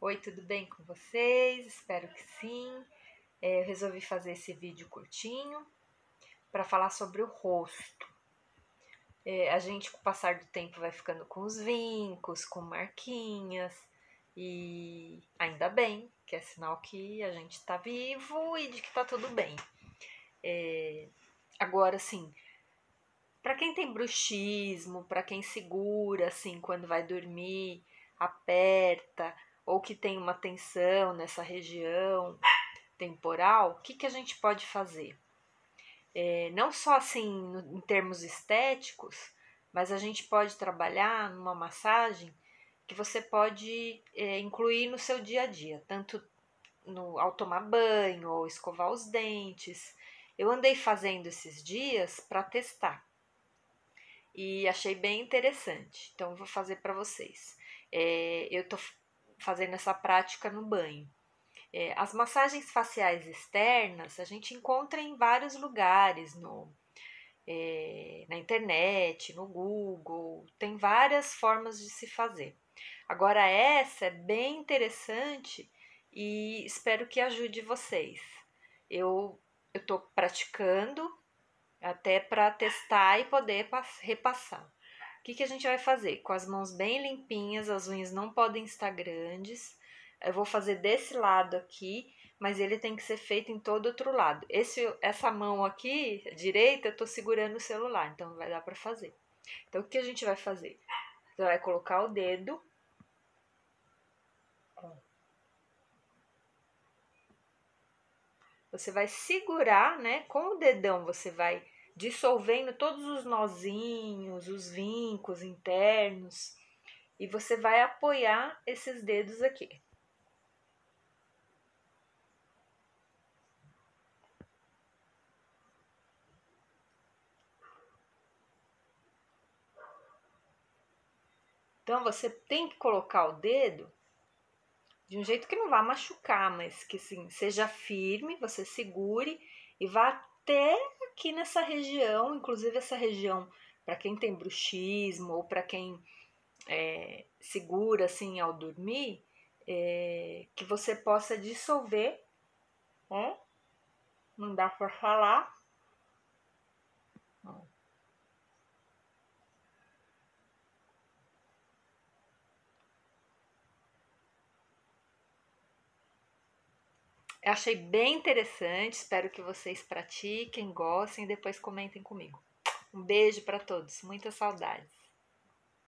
Oi, tudo bem com vocês? Espero que sim. Eu resolvi fazer esse vídeo curtinho para falar sobre o rosto. A gente, com o passar do tempo, vai ficando com os vincos, com marquinhas, e ainda bem, que é sinal que a gente está vivo e de que está tudo bem. Agora, assim, para quem tem bruxismo, para quem segura, assim, quando vai dormir, aperta, ou que tem uma tensão nessa região temporal, o que a gente pode fazer? Não só assim em termos estéticos, mas a gente pode trabalhar numa massagem que você pode incluir no seu dia a dia, tanto ao tomar banho ou escovar os dentes. Eu andei fazendo esses dias para testar e achei bem interessante, então eu vou fazer para vocês. Eu tô fazendo essa prática no banho. As massagens faciais externas a gente encontra em vários lugares, na internet, no Google, tem várias formas de se fazer. Agora, essa é bem interessante e espero que ajude vocês. Eu estou praticando até para testar e poder repassar. O que a gente vai fazer? Com as mãos bem limpinhas, as unhas não podem estar grandes. Eu vou fazer desse lado aqui, mas ele tem que ser feito em todo outro lado. Essa mão aqui, direita, eu tô segurando o celular, então não vai dar para fazer. Então, o que a gente vai fazer? Você vai colocar o dedo. Você vai segurar, né? Com o dedão você vai dissolvendo todos os nozinhos, os vincos internos. E você vai apoiar esses dedos aqui. Então você tem que colocar o dedo de um jeito que não vá machucar, mas que sim, seja firme, você segure e vá até aqui nessa região, inclusive essa região para quem tem bruxismo ou para quem segura assim ao dormir, que você possa dissolver, ó, não dá para falar. Ó. Eu achei bem interessante, espero que vocês pratiquem, gostem e depois comentem comigo. Um beijo para todos, muitas saudades.